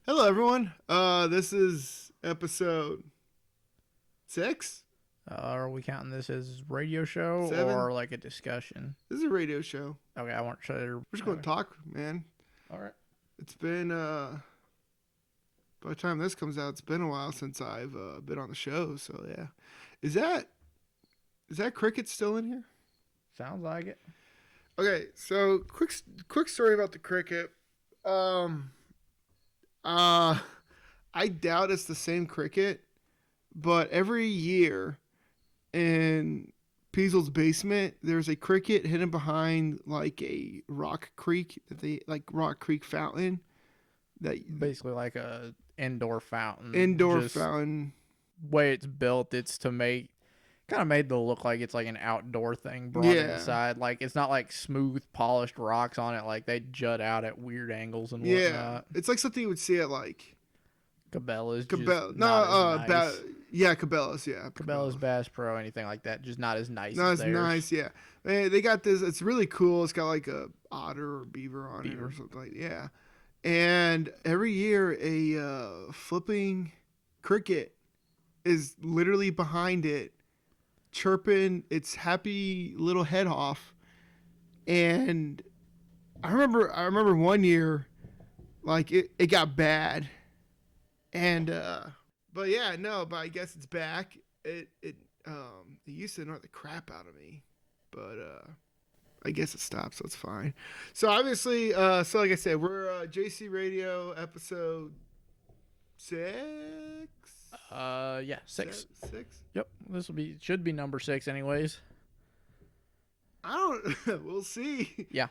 Hello, everyone. This is episode 6, Are we counting this as radio show 7. or like a discussion? This is a radio show. Okay, I want to. We're just going to talk, man. All right. It's been, by the time this comes out, it's been a while since I've been on the show. So yeah, is that cricket still in here? Sounds like it. Okay, so quick story about the cricket. I doubt it's the same cricket, but every year in Peasel's basement, there's a cricket hidden behind like a rock creek rock creek fountain. That Basically, like a indoor fountain. Fountain. Way it's built, it's to make kind of made to look like it's like an outdoor thing brought inside. Like it's not like smooth, polished rocks on it. Like they jut out at weird angles and whatnot. Yeah, it's like something you would see at like Cabela's. Cabela's, yeah. Cabela's, Bass Pro, anything like that. Just not as nice. Not as as theirs. nice, yeah. They got this. It's really cool. It's got like a otter or beaver on it or something like yeah. And every year a flipping cricket is literally behind it, chirping its happy little head off. And I remember one year, like it got bad. And but I guess it's back. It used to annoy the crap out of me, but I guess it stopped, so it's fine. So obviously, so like I said, we're JC Radio episode 6. Yeah, 6. 6. Yep, should be number 6, anyways. I don't. We'll see. Yeah.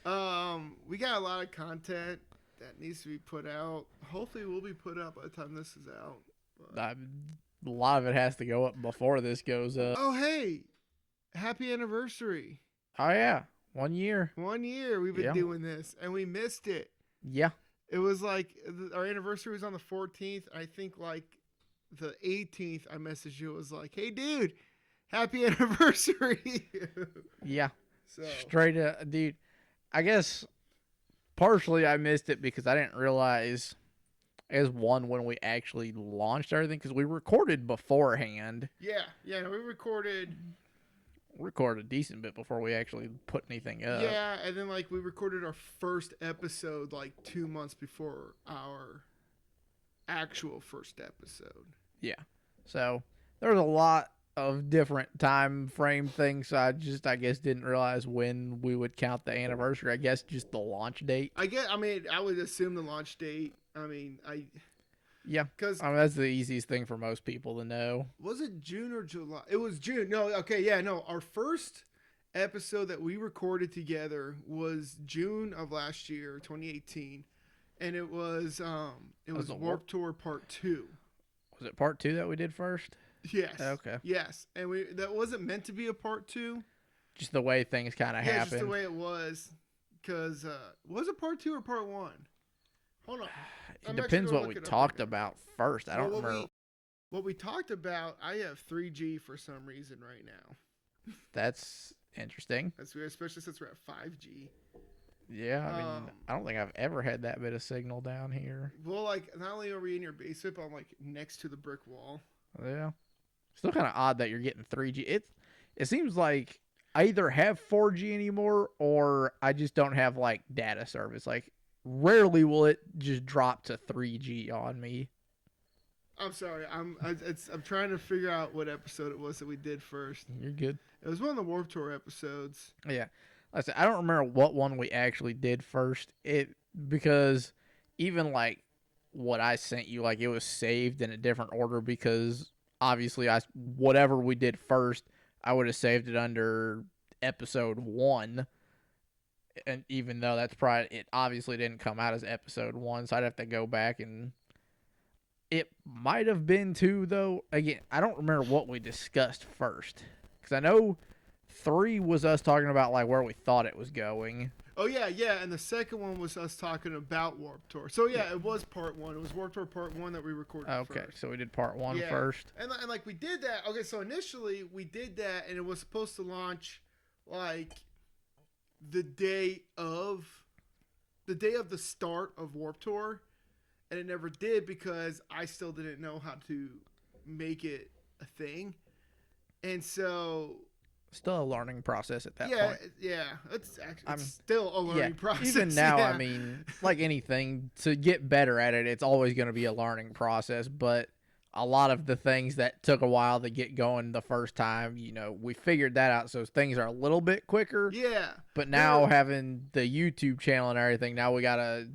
We got a lot of content that needs to be put out. Hopefully, we'll be put out by the time this is out. A lot of it has to go up before this goes up. Oh, hey, happy anniversary! Oh yeah, 1 year. 1 year we've been doing this, and we missed it. Yeah. It was like our anniversary was on the 14th. I think like the 18th, I messaged you. It was like, hey, dude, happy anniversary. Yeah. So straight up, dude. I guess partially I missed it because I didn't realize when we actually launched everything, because we recorded beforehand. Yeah, we recorded a decent bit before we actually put anything up. Yeah, and then like we recorded our first episode like 2 months before our actual first episode. Yeah. So there's a lot of different time frame things. So I guess didn't realize when we would count the anniversary. I guess just the launch date. I would assume the launch date. Yeah, because that's the easiest thing for most people to know. Was it June or July? It was June. No, okay, yeah, no. Our first episode that we recorded together was June of last year, 2018, and it was Warped Tour Part 2. Was it Part 2 that we did first? Yes. Okay. Yes, and that wasn't meant to be a Part 2. Just the way things kind of happened. Just the way it was. Because was it Part 2 or Part 1? Hold on. It depends what we talked about first. I don't remember. What we talked about, I have 3G for some reason right now. That's interesting. That's weird, especially since we're at 5G. Yeah, I don't think I've ever had that bit of signal down here. Well, like, not only are we in your basement, but I'm, like, next to the brick wall. Yeah. Still kind of odd that you're getting 3G. It seems like I either have 4G anymore or I just don't have, like, data service. Like, rarely will it just drop to 3G on me. I'm sorry. I'm trying to figure out what episode it was that we did first. You're good. It was one of the Warped Tour episodes. Yeah. Like I said, I don't remember what one we actually did first. Because even like what I sent you, like it was saved in a different order because obviously whatever we did first, I would have saved it under episode 1. And even though it obviously didn't come out as episode 1, so I'd have to go back and it might have been 2 though. Again, I don't remember what we discussed first because I know 3 was us talking about like where we thought it was going. Oh yeah, and the second one was us talking about Warped Tour. So yeah, it was Part 1. It was Warped Tour Part 1 that we recorded Okay, first. so we did Part 1 first. And like we did that. Okay, so initially we did that and it was supposed to launch like the day of the start of Warped Tour, and it never did because I still didn't know how to make it a thing. And so Still a learning process at that point. Yeah, it's still a learning process. Even now, yeah. I mean, like anything, to get better at it, it's always going to be a learning process. But a lot of the things that took a while to get going the first time, we figured that out. So things are a little bit quicker. Yeah. But now having the YouTube channel and everything, now we got to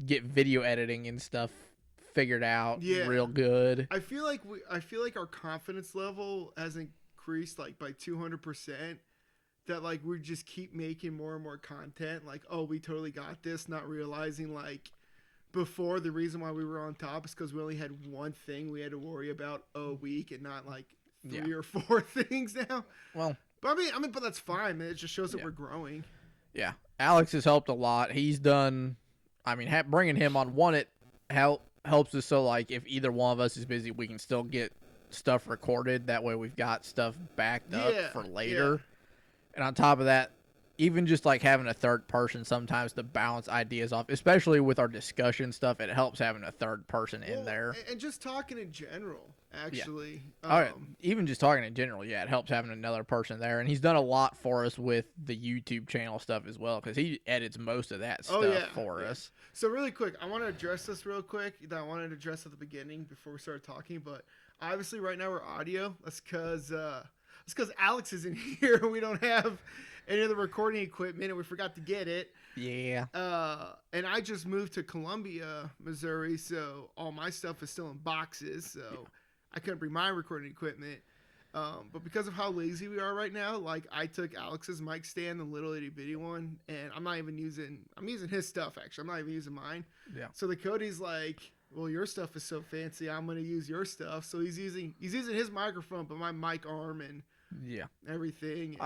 get video editing and stuff figured out real good. I feel like our confidence level has increased like by 200%. That like we just keep making more and more content. Like, oh, we totally got this, not realizing like before the reason why we were on top is because we only had one thing we had to worry about a week and not like three or four things now. Well, but I mean, but that's fine, man. It just shows that we're growing. Yeah, Alex has helped a lot. He's done. I mean, bringing him on it helps us. So like, if either one of us is busy, we can still get stuff recorded. That way, we've got stuff backed up for later. Yeah. And on top of that, even just like having a third person sometimes to bounce ideas off, especially with our discussion stuff, it helps having a third person in there. And just talking in general, actually. Even just talking in general, it helps having another person there. And he's done a lot for us with the YouTube channel stuff as well, because he edits most of that stuff for us. So really quick, I want to address this real quick that I wanted to address at the beginning before we started talking, but obviously right now we're audio. That's because Alex is in here and we don't have any of the recording equipment and we forgot to get it. Yeah. And I just moved to Columbia, Missouri, so all my stuff is still in boxes, so I couldn't bring my recording equipment. But because of how lazy we are right now, like I took Alex's mic stand, the little itty bitty one, and I'm using his stuff actually. I'm not even using mine. Yeah. So the Cody's like, well, your stuff is so fancy, I'm gonna use your stuff. So he's using his microphone, but my mic arm and everything.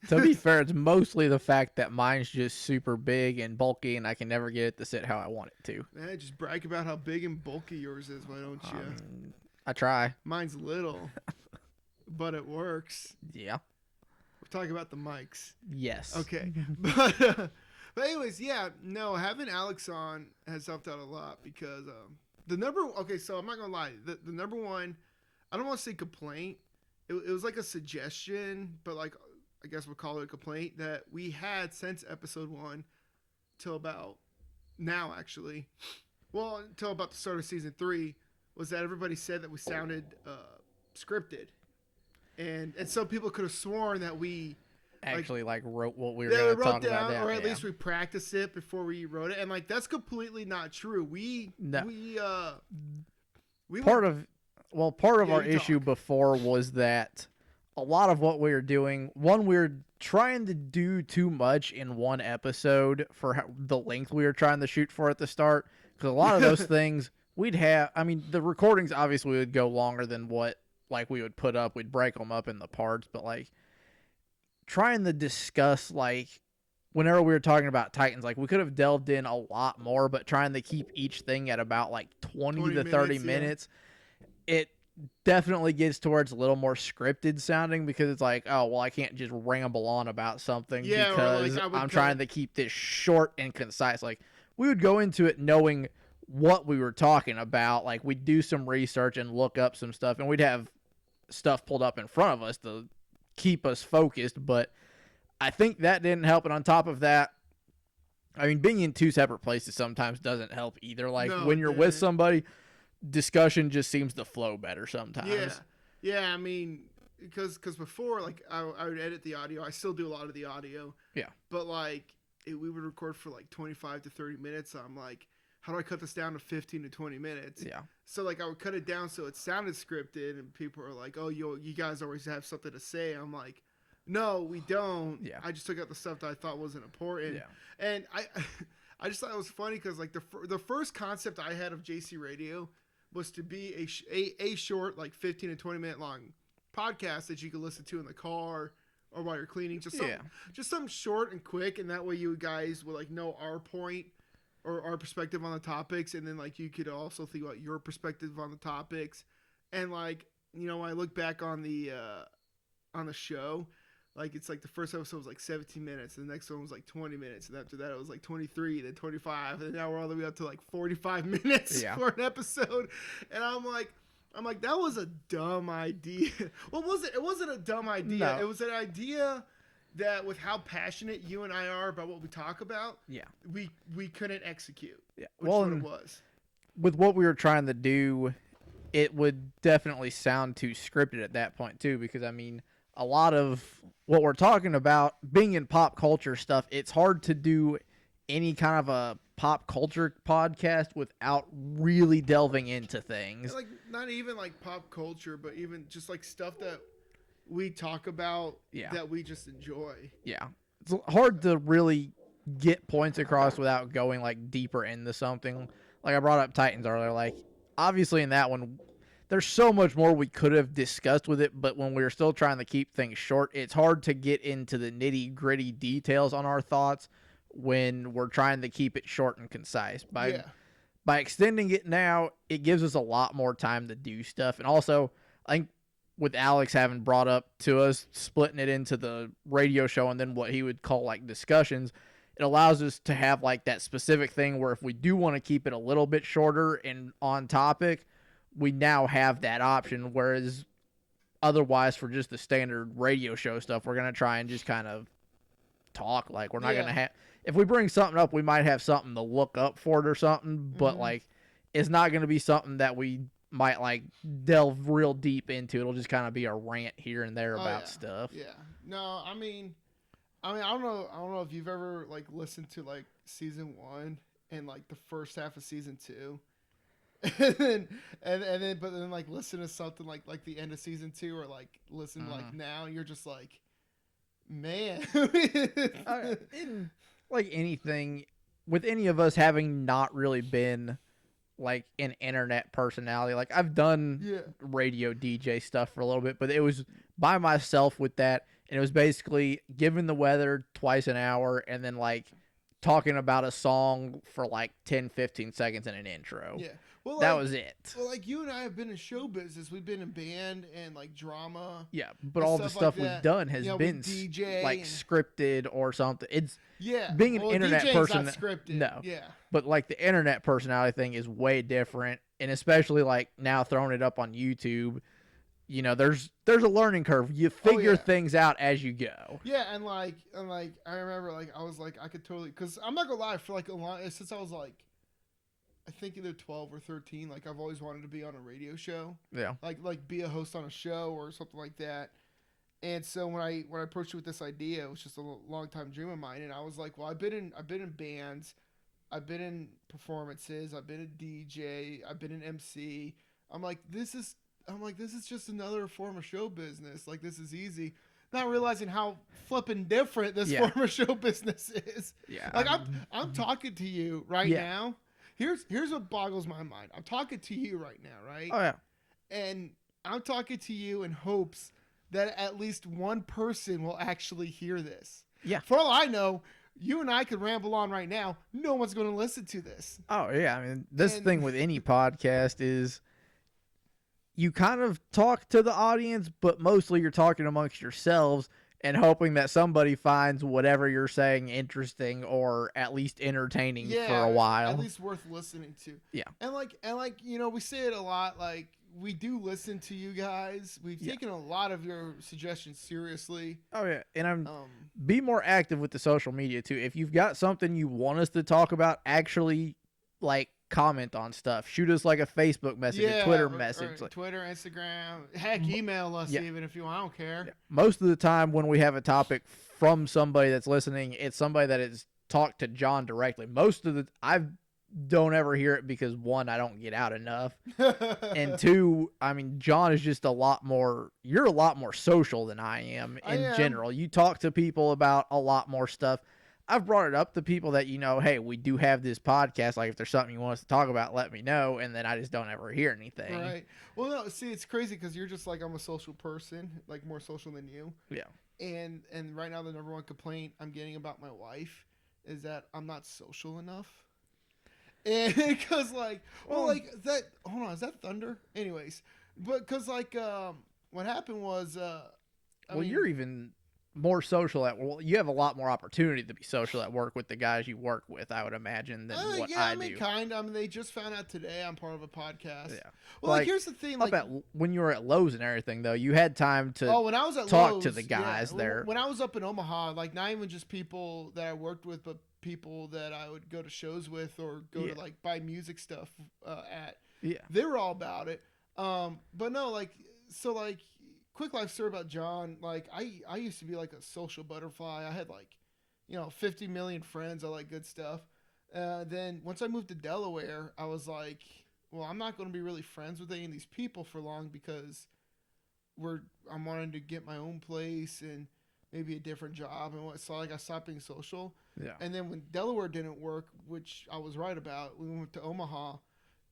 To be fair, it's mostly the fact that mine's just super big and bulky, and I can never get it to sit how I want it to. Man, just brag about how big and bulky yours is, why don't you? I try. Mine's little, but it works. Yeah. We're talking about the mics. Yes. Okay. But anyways, having Alex on has helped out a lot because so I'm not going to lie. The number one, I don't want to say complaint. It was like a suggestion, but like I guess we'll call it a complaint that we had since episode 1 till about now, actually. Well, until about the start of season 3, was that everybody said that we sounded scripted, and some people could have sworn that we actually wrote what we were going to talk about, or at least we practiced it before we wrote it, and like that's completely not true. Part of our issue before was that a lot of what we were doing, we were trying to do too much in one episode for the length we were trying to shoot for at the start. Because a lot of those things the recordings obviously would go longer than what like we would put up. We'd break them up in the parts, but like trying to discuss like whenever we were talking about Titans, like we could have delved in a lot more, but trying to keep each thing at about like 20 to 30 minutes. It definitely gets towards a little more scripted sounding because it's like, oh, well, I can't just ramble on about something because I'm trying to keep this short and concise. Like, we would go into it knowing what we were talking about. Like, we'd do some research and look up some stuff, and we'd have stuff pulled up in front of us to keep us focused. But I think that didn't help. And on top of that, I mean, being in two separate places sometimes doesn't help either. Like, when you're with somebody, discussion just seems to flow better sometimes. Yeah. I mean, because before, like, I would edit the audio. I still do a lot of the audio. Yeah. But like, we would record for like 25 to 30 minutes. So I'm like, how do I cut this down to 15 to 20 minutes? Yeah. So like, I would cut it down so it sounded scripted, and people are like, "Oh, you guys always have something to say." I'm like, "No, we don't." Yeah. I just took out the stuff that I thought wasn't important. Yeah. And I just thought it was funny because like the first concept I had of JC Radio was to be a short, like 15 to 20 minute long podcast that you could listen to in the car or while you're cleaning. Just something short and quick, and that way you guys will like know our point or our perspective on the topics, and then like you could also think about your perspective on the topics. And like, you know, when I look back on the show, like it's like the first episode was like 17 minutes, and the next one was like 20 minutes, and after that it was like 23, then 25, and now we're all the way up to like 45 minutes for an episode, and I'm like, that was a dumb idea. Well, it wasn't a dumb idea. No. It was an idea that with how passionate you and I are about what we talk about, we couldn't execute. Yeah, which well, what it was. With what we were trying to do, it would definitely sound too scripted at that point too, because I mean, a lot of what we're talking about being in pop culture stuff, it's hard to do any kind of a pop culture podcast without really delving into things. And like not even like pop culture, but even just like stuff that we talk about that we just enjoy. Yeah. It's hard to really get points across without going like deeper into something. Like I brought up Titans earlier, like obviously in that one there's so much more we could have discussed with it, but when we were still trying to keep things short, it's hard to get into the nitty-gritty details on our thoughts when we're trying to keep it short and concise. By extending it now, it gives us a lot more time to do stuff. And also, I think with Alex having brought up to us, splitting it into the radio show and then what he would call like discussions, it allows us to have like that specific thing where if we do want to keep it a little bit shorter and on topic, we now have that option, whereas otherwise for just the standard radio show stuff, we're going to try and just kind of talk. Like we're not going to have, if we bring something up, we might have something to look up for it or something, but like it's not going to be something that we might like delve real deep into. It'll just kind of be a rant here and there about stuff. Yeah. No, I mean, I don't know if you've ever like listened to like season 1 and like the first half of season 2. But then like listen to something like the end of season 2 or like listen like now, you're just like, man. Like anything with any of us having not really been like an internet personality, like I've done radio DJ stuff for a little bit, but it was by myself with that, and it was basically giving the weather twice an hour and then like talking about a song for like 10-15 seconds in an intro. Yeah. Well, that was it. Well, like you and I have been in show business. We've been in band and like drama. Yeah, but all the stuff like we've done has been DJ like scripted or something. It's being an internet DJ's person. Not scripted. No. Yeah. But like the internet personality thing is way different, and especially like now throwing it up on YouTube, you know, there's a learning curve. You figure things out as you go. Yeah, and like I remember like I was like I could totally, because I'm not gonna lie, for like a long, since I was like I think either 12 or 13, like I've always wanted to be on a radio show. Yeah. Like be a host on a show or something like that. And so when I approached you with this idea, it was just a long time dream of mine, and I was like, well, I've been in bands, I've been in performances, I've been a DJ, I've been an MC. I'm like, this is just another form of show business. Like, this is easy. Not realizing how flipping different this form of show business is. Yeah. Like I'm talking to you right now. Here's what boggles my mind. I'm talking to you right now, right? Oh yeah. And I'm talking to you in hopes that at least one person will actually hear this. Yeah. For all I know, you and I could ramble on right now. No one's going to listen to this. Oh yeah. I mean, thing with any podcast is you kind of talk to the audience, but mostly you're talking amongst yourselves and hoping that somebody finds whatever you're saying interesting or at least entertaining for a while. At least worth listening to. Yeah. And like, you know, we say it a lot, like we do listen to you guys. We've taken a lot of your suggestions seriously. Oh yeah. And be more active with the social media too. If you've got something you want us to talk about, actually like comment on stuff. Shoot us like a Facebook message, a Twitter message. Like, Twitter, Instagram. Heck, email us even if you want. I don't care. Yeah. Most of the time when we have a topic from somebody that's listening, it's somebody that has talked to Jon directly. Most of the I don't ever hear it because, one, I don't get out enough. And two, I mean, Jon is just you're a lot more social than I am in general. You talk to people about a lot more stuff. I've brought it up to people that, you know, hey, we do have this podcast. Like, if there's something you want us to talk about, let me know. And then I just don't ever hear anything. Right. Well, no, see, it's crazy because you're just like, I'm a social person, like more social than you. Yeah. And right now, the number one complaint I'm getting about my wife is that I'm not social enough. And because, like, like that, hold on, is that thunder? Anyways, but because, like, what happened was, you're even more social at well, you have a lot more opportunity to be social at work with the guys you work with, I would imagine, than what Yeah, I I mean, do. kind of. I mean, they just found out today I'm part of a podcast. Yeah. Well, like here's the thing. Like, when you were at Lowe's and everything, though, you had time to when I was at talk Lowe's, to the guys there. When I was up in Omaha, like not even just people that I worked with, but people that I would go to shows with or go to like buy music stuff at. Yeah. They were all about it. But no, like so like quick life story about John. Like I used to be like a social butterfly. I had like 50 million friends. I like good stuff. Then once I moved to Delaware, I was like, well, I'm not going to be really friends with any of these people for long because I'm wanting to get my own place and maybe a different job and what. So like I stopped being social. Yeah. And then when Delaware didn't work, which I was right about, we went to Omaha,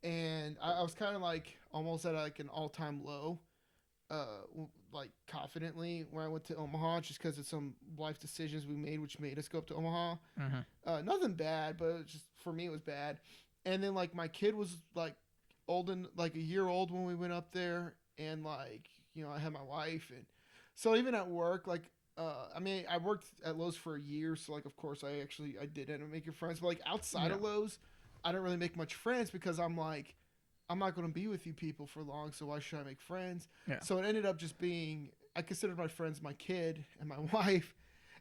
and I was kind of like almost at like an all-time low, like confidently when I went to Omaha, just because of some life decisions we made, which made us go up to Omaha. Nothing bad, but just for me it was bad. And then like my kid was like like a year old when we went up there, and like I had my wife, and so even at work, like I mean I worked at Lowe's for a year, so like of course I did end up making friends, but like outside of Lowe's, I didn't really make much friends because I'm like, I'm not going to be with you people for long, so why should I make friends? Yeah. So it ended up just being, I considered my friends my kid and my wife,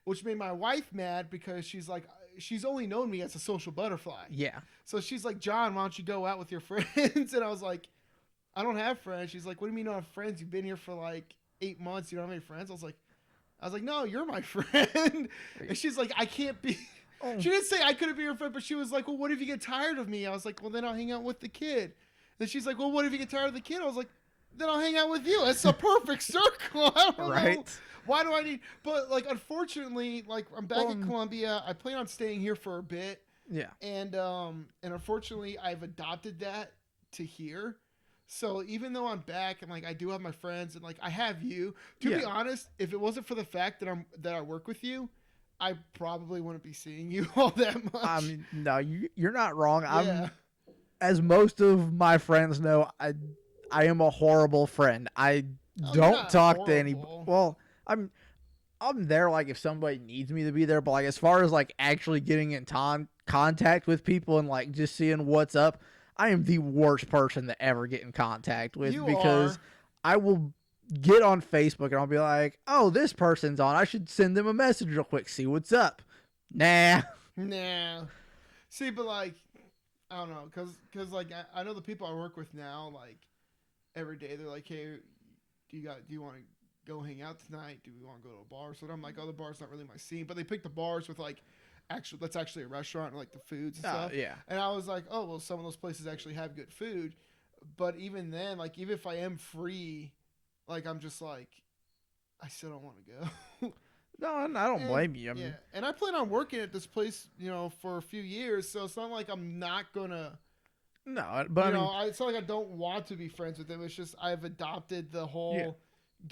which made my wife mad because she's like, she's only known me as a social butterfly. Yeah. So she's like, John, why don't you go out with your friends? And I was like, I don't have friends. She's like, what do you mean you don't have friends? You've been here for like 8 months. You don't have any friends? I was like, no, you're my friend. And she's like, I can't be. Oh. She didn't say I couldn't be your friend, but she was like, well, what if you get tired of me? I was like, well, then I'll hang out with the kid. Then she's like, well, what if you get tired of the kid? I was like, then I'll hang out with you. It's a perfect circle. I don't know. Why do I need? But like, unfortunately, like I'm back in Columbia. I plan on staying here for a bit. Yeah. And unfortunately, I've adopted that to here. So even though I'm back and like I do have my friends and like I have you, to be honest, if it wasn't for the fact that I work with you, I probably wouldn't be seeing you all that much. I mean, no, you're not wrong. Yeah. As most of my friends know, I am a horrible friend. I don't talk to anybody. Well, I'm there like if somebody needs me to be there, but like as far as like actually getting in contact with people and like just seeing what's up, I am the worst person to ever get in contact with because I will get on Facebook and I'll be like, oh, this person's on. I should send them a message real quick, see what's up. Nah. See, but like, I don't know, cause like I know the people I work with now, like every day they're like, hey, do you want to go hang out tonight? Do we want to go to a bar? So I'm like, oh, the bar's not really my scene, but they pick the bars with like, that's actually a restaurant and like the foods and stuff. Yeah. And I was like, oh, well, some of those places actually have good food, but even then, like even if I am free, like I'm just like, I still don't want to go. No, I don't blame you. I mean, and I plan on working at this place, for a few years, so it's not like I'm not gonna. No, but it's not like I don't want to be friends with them. It's just I've adopted the whole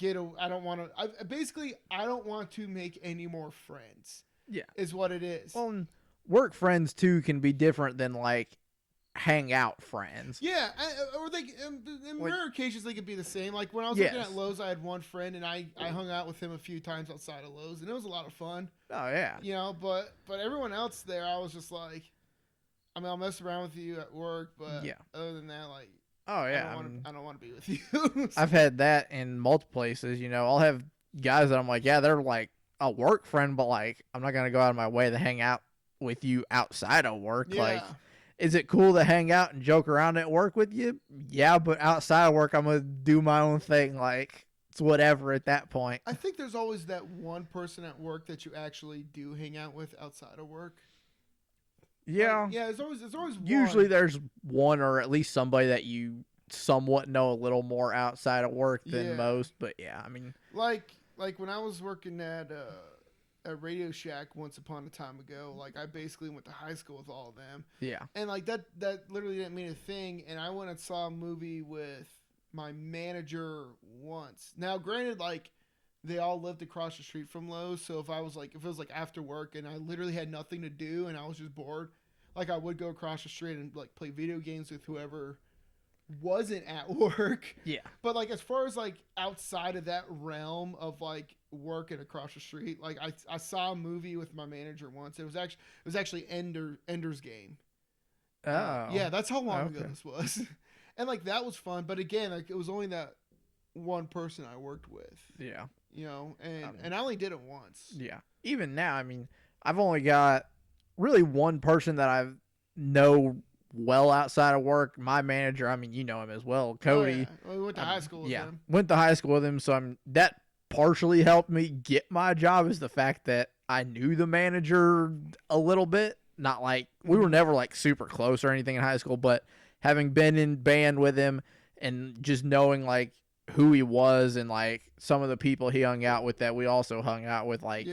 I don't want to. I don't want to make any more friends. Yeah, is what it is. Well, work friends too can be different than like hang out friends. Yeah, or they in rare occasions they could be the same. Like when I was working at Lowe's, I had one friend and I hung out with him a few times outside of Lowe's, and it was a lot of fun. Oh yeah. But everyone else there, I was just like, I mean, I'll mess around with you at work, but other than that, like, oh yeah, I don't want to be with you. I've had that in multiple places. I'll have guys that I'm like, yeah, they're like a work friend, but like I'm not gonna go out of my way to hang out with you outside of work. Yeah. Like, is it cool to hang out and joke around at work with you? Yeah, but outside of work, I'm gonna do my own thing. Like, it's whatever at that point. I think there's always that one person at work that you actually do hang out with outside of work. Yeah. Like, yeah, there's always usually there's one or at least somebody that you somewhat know a little more outside of work than most. But yeah, I mean, like when I was working at Radio Shack once upon a time ago, like I basically went to high school with all of them. Yeah. And like that literally didn't mean a thing. And I went and saw a movie with my manager once. Now, granted, like they all lived across the street from Lowe's, so if it was like after work and I literally had nothing to do and I was just bored, like I would go across the street and like play video games with whoever wasn't at work. Yeah. But like as far as like outside of that realm of like working across the street, like I saw a movie with my manager once. It was actually Ender's Game. Oh. Yeah, that's how long Okay. ago this was. And like that was fun, but again, like it was only that one person I worked with. Yeah. You know, and I only did it once. Yeah. Even now, I mean, I've only got really one person that I know well outside of work. My manager, I mean, you know him as well, Cody. Oh, yeah. Well, we went to high school with him. Went to high school with him. So that partially helped me get my job is the fact that I knew the manager a little bit. Not like we were never like super close or anything in high school, but having been in band with him and just knowing like who he was and like some of the people he hung out with that we also hung out with, like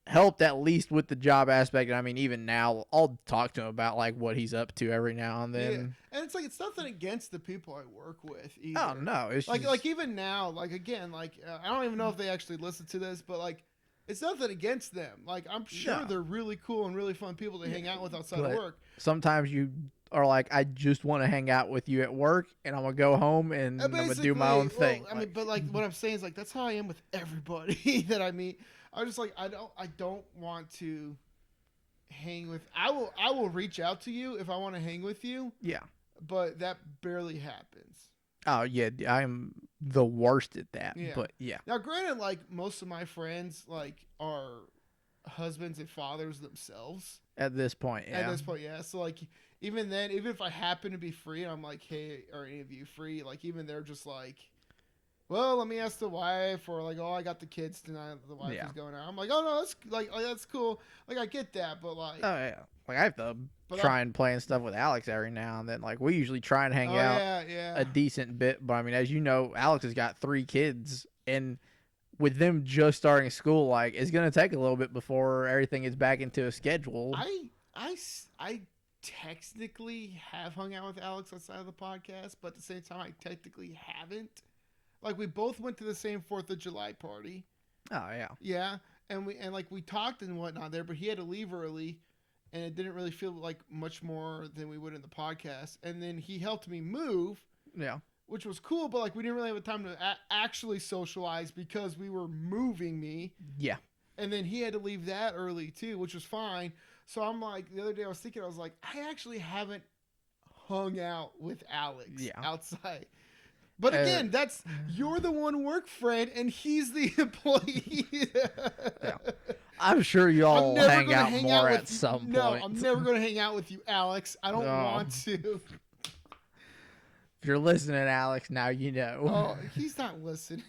helped at least with the job aspect. And I mean, even now I'll talk to him about like what he's up to every now and then. Yeah. And it's like, it's nothing against the people I work with either. Oh no. It's like, just... like even now, like again, like I don't even know if they actually listen to this, but like, it's nothing against them. Like I'm sure they're really cool and really fun people to hang out with outside of work. Sometimes you are like, I just want to hang out with you at work, and I'm gonna go home and I'm gonna do my own thing. I mean, but like what I'm saying is like that's how I am with everybody that I meet. I was just like I don't want to hang with. I will reach out to you if I want to hang with you. Yeah, but that barely happens. Oh yeah, I'm the worst at that. Yeah. But yeah. Now, granted, like most of my friends like are husbands and fathers themselves. At this point, yeah. At this point, yeah. So like even then, even if I happen to be free and I'm like, hey, are any of you free? Like even they're just like, well, let me ask the wife, or like, oh, I got the kids tonight. The wife is going out. I'm like, oh no, that's like, oh, that's cool. Like I get that, but like, oh yeah, like I have to try and play and stuff with Alex every now and then. Like we usually try and hang out a decent bit, but I mean, as you know, Alex has got 3 kids, and with them just starting school, like it's gonna take a little bit before everything is back into a schedule. I technically have hung out with Alex outside of the podcast, but at the same time, I technically haven't. Like we both went to the same 4th of July party. Oh yeah. Yeah, and we talked and whatnot there, but he had to leave early, and it didn't really feel like much more than we would in the podcast. And then he helped me move. Yeah. Which was cool, but like we didn't really have time to actually socialize because we were moving me. Yeah. And then he had to leave that early too, which was fine. So I'm like, the other day I was thinking, I was like, I actually haven't hung out with Alex outside. But again, you're the one work friend, and he's the employee. Yeah. I'm sure y'all hang out more at some point. No, I'm never going to hang out with you, Alex. I don't want to. If you're listening, Alex, now you know. Oh, he's not listening.